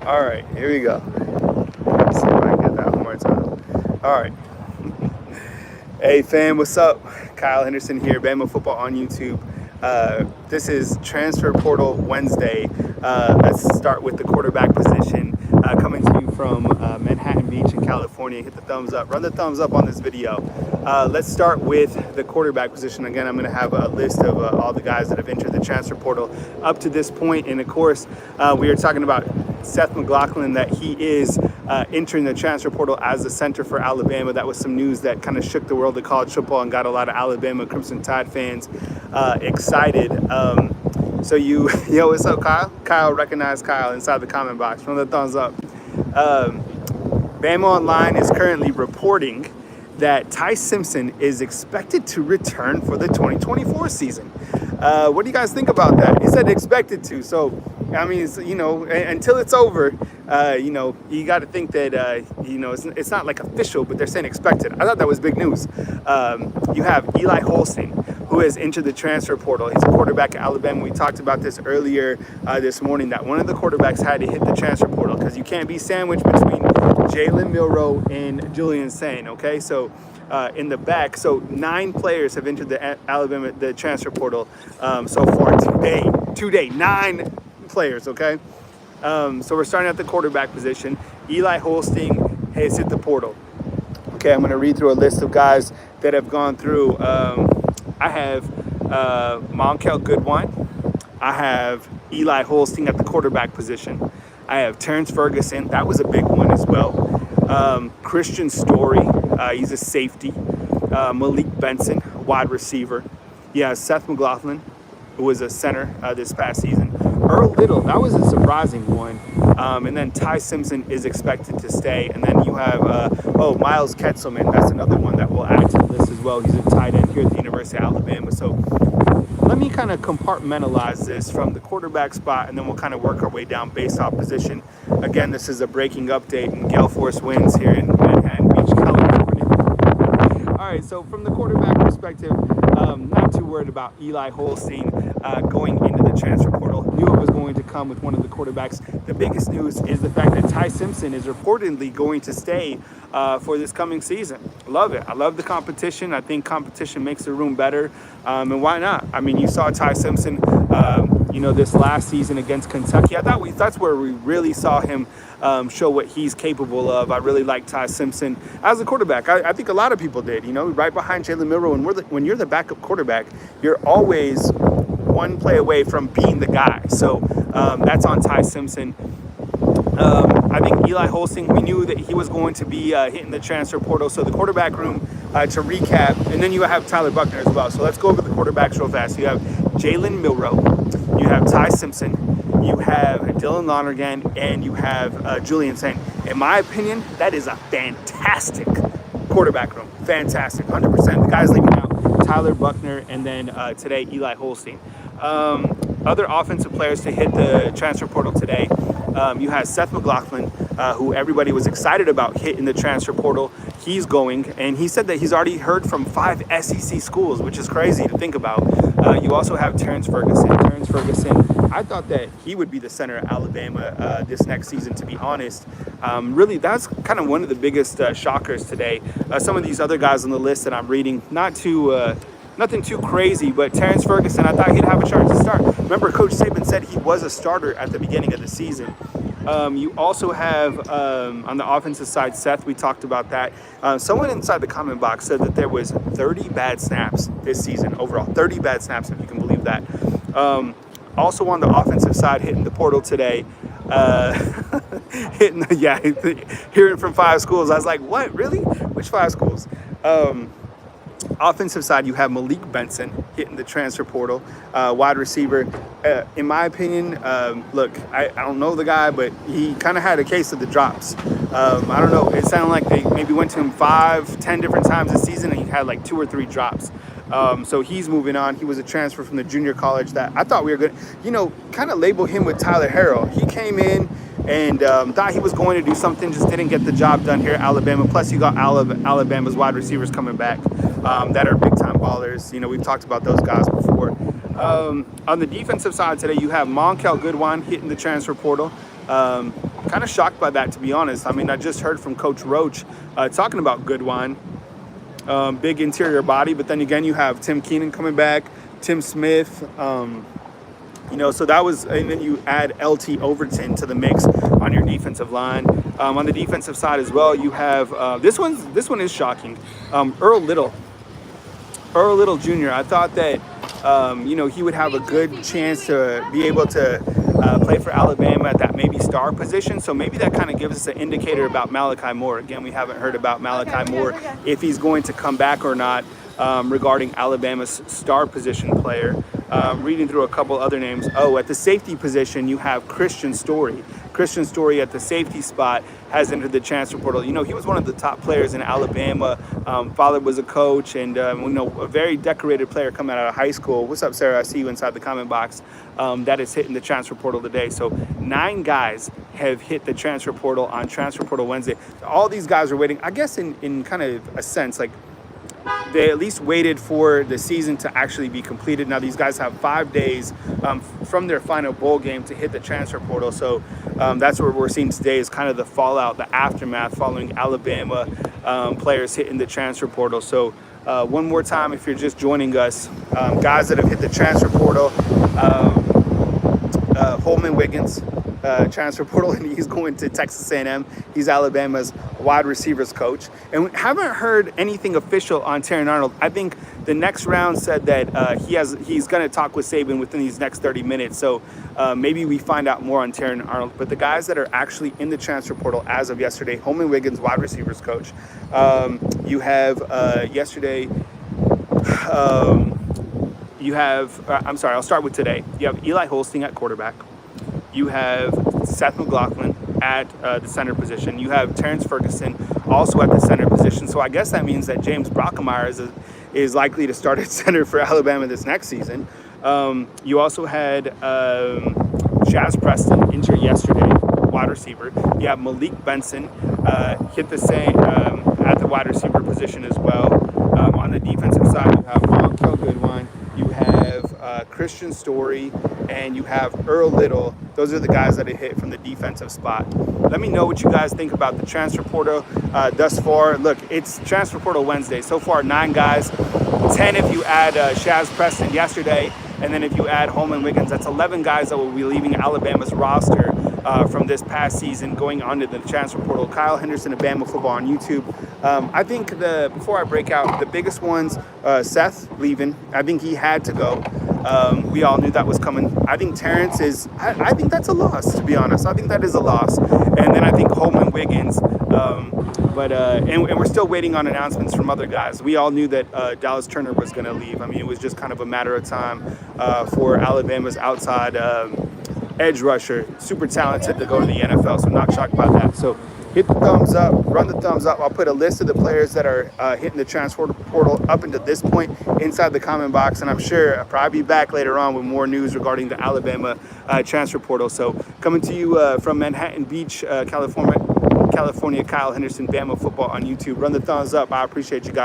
All right, here we go. Let's see if I can get that one more time. All right. Hey fam, what's up? Kyle Henderson here, Bama Football on YouTube. This is Transfer Portal Wednesday. Let's start with the quarterback position. Coming to you from Manhattan Beach in California. Hit the thumbs up. Run the thumbs up on this video. Let's start with the quarterback position. Again, I'm going to have a list of all the guys that have entered the transfer portal up to this point. And of course, we are talking about Seth McLaughlin, that he is entering the transfer portal as the center for Alabama. That was some news that kind of shook the world of college football and got a lot of Alabama Crimson Tide fans excited. Yo, what's up, Kyle? Kyle, recognize Kyle inside the comment box. Run the thumbs up. Bama Online is currently reporting that Ty Simpson is expected to return for the 2024 season. What do you guys think about that? He said expected to, so I mean, until it's over, you got to think that, it's not like official, but they're saying expected. I thought that was big news. You have Eli Holstein, who has entered the transfer portal. He's a quarterback at Alabama. We talked about this earlier this morning, that one of the quarterbacks had to hit the transfer portal because you can't be sandwiched between Jalen Milroe and Julian Sain, okay? So in the back, so 9 players have entered the transfer portal so far today, 9 players, okay? So we're starting at the quarterback position. Eli Holstein has hit the portal. Okay, I'm going to read through a list of guys that have gone through. I have Monkel Goodwine. I have Eli Holstein at the quarterback position. I have Terrence Ferguson. That was a big one as well. Christian Story. He's a safety. Malik Benson, wide receiver. Yeah, Seth McLaughlin, who was a center this past season. Earl Little, that was a surprising one. And then Ty Simpson is expected to stay. And then you have, Miles Ketzelman. That's another one that will add to the list as well. He's a tight end here at the University of Alabama. So let me kind of compartmentalize this from the quarterback spot, and then we'll kind of work our way down based off position. Again, this is a breaking update, and Gale Force wins here in Manhattan Beach, California. All right, so from the quarterback perspective, not too worried about Eli Holstein going into the transfer portal. Knew it was going to come with one of the quarterbacks. The biggest news is the fact that Ty Simpson is reportedly going to stay for this coming season. Love it. I love the competition. I think competition makes the room better. And why not? I mean, you saw Ty Simpson, this last season against Kentucky. I thought that's where we really saw him show what he's capable of. I really like Ty Simpson as a quarterback. I think a lot of people did, right behind Jalen Milroe. And when you're the backup quarterback, you're always one play away from being the guy. So that's on Ty Simpson. I think Eli Holstein, we knew that he was going to be hitting the transfer portal. So the quarterback room, to recap, and then you have Tyler Buckner as well. So let's go over the quarterbacks real fast. You have Jalen Milroe, you have Ty Simpson, you have Dylan Lonergan, and you have Julian Sain. In my opinion, that is a fantastic quarterback room. Fantastic, 100%. The guys leaving out Tyler Buckner, and then today Eli Holstein. Other offensive players to hit the transfer portal today. You have Seth McLaughlin, who everybody was excited about hitting the transfer portal. He's going, and he said that he's already heard from 5 SEC schools, which is crazy to think about. You also have Terrence Ferguson. I thought that he would be the center at Alabama this next season, to be honest. Really, that's kind of one of the biggest shockers today. Some of these other guys on the list that I'm reading, nothing too crazy, but Terrence Ferguson, I thought he'd have a chance to start. Remember, Coach Saban said he was a starter at the beginning of the season. You also have, on the offensive side, Seth, we talked about that. Someone inside the comment box said that there was 30 bad snaps this season overall. 30 bad snaps, if you can believe that. Also on the offensive side, hitting the portal today. Hearing from 5 schools. I was like, what, really? Which 5 schools? Offensive side, you have Malik Benson hitting the transfer portal, wide receiver. In my opinion, look, I don't know the guy, but he kind of had a case of the drops. I don't know. It sounded like they maybe went to him 5-10 different times this season, and he had like 2 or 3 drops. So he's moving on. He was a transfer from the junior college that I thought we were going to, kind of label him with Tyler Harrell. He came in and thought he was going to do something, just didn't get the job done here at Alabama. Plus, you got Alabama's wide receivers coming back that are big-time ballers. We've talked about those guys before. On the defensive side today, you have Monkel Goodwine hitting the transfer portal. kind of shocked by that, to be honest. I mean, I just heard from Coach Roach talking about Goodwine, big interior body, but then again, you have Tim Keenan coming back, Tim Smith, so that was, and then you add LT Overton to the mix on your defensive line. On the defensive side as well, you have this one is shocking. Earl Little Jr. I thought that he would have a good chance to be able to play for Alabama at that maybe star position. So maybe that kind of gives us an indicator about Malachi Moore. Again, we haven't heard about Malachi Moore, if he's going to come back or not, regarding Alabama's star position player. Reading through a couple other names. Oh, at the safety position, you have Christian Story. Christian Story at the safety spot has entered the transfer portal. He was one of the top players in Alabama. Father was a coach, and a very decorated player coming out of high school. What's up, Sarah? I see you inside the comment box. That is hitting the transfer portal today. So 9 guys have hit the transfer portal on Transfer Portal Wednesday. All these guys are waiting, I guess, in kind of a sense, like, they at least waited for the season to actually be completed. Now these guys have 5 days from their final bowl game to hit the transfer portal. So that's what we're seeing today, is kind of the fallout, the aftermath following Alabama players hitting the transfer portal. So one more time, if you're just joining us, guys that have hit the transfer portal, Holman Wiggins, transfer portal, and he's going to Texas A&M. He's Alabama's wide receivers coach. And we haven't heard anything official on Terran Arnold. I think the next round said that he's going to talk with Saban within these next 30 minutes. So maybe we find out more on Terran Arnold. But the guys that are actually in the transfer portal as of yesterday, Holman Wiggins, wide receivers coach. You have yesterday. I'll start with today. You have Eli Holstein at quarterback. You have Seth McLaughlin at the center position. You have Terrence Ferguson also at the center position. So I guess that means that James Brockemeyer is likely to start at center for Alabama this next season. You also had Shaz Preston injured yesterday, wide receiver. You have Malik Benson hit the same at the wide receiver position as well. On the defensive side, you have Monkel Goodwine. You have Christian Story, and you have Earl Little. Those are the guys that are hit from the defensive spot. Let me know what you guys think about the transfer portal thus far. Look, it's Transfer Portal Wednesday. So far, 9 guys, 10 if you add Shaz Preston yesterday, and then if you add Holman Wiggins, that's 11 guys that will be leaving Alabama's roster from this past season, going onto the transfer portal. Kyle Henderson of Bama Football on YouTube. I think before I break out, the biggest ones, Seth leaving. I think he had to go. We all knew that was coming. I think Terrence is, I think that's a loss, to be honest. I think that is a loss. And then I think Holman Wiggins, and we're still waiting on announcements from other guys. We all knew that Dallas Turner was going to leave. I mean, it was just kind of a matter of time for Alabama's outside edge rusher, super talented, to go to the NFL. So not shocked by that. So hit the thumbs up, run the thumbs up. I'll put a list of the players that are hitting the transfer portal up until this point inside the comment box, and I'm sure I'll probably be back later on with more news regarding the Alabama transfer portal. So coming to you from Manhattan Beach, California, Kyle Henderson, Bama Football on YouTube. Run the thumbs up. I appreciate you guys.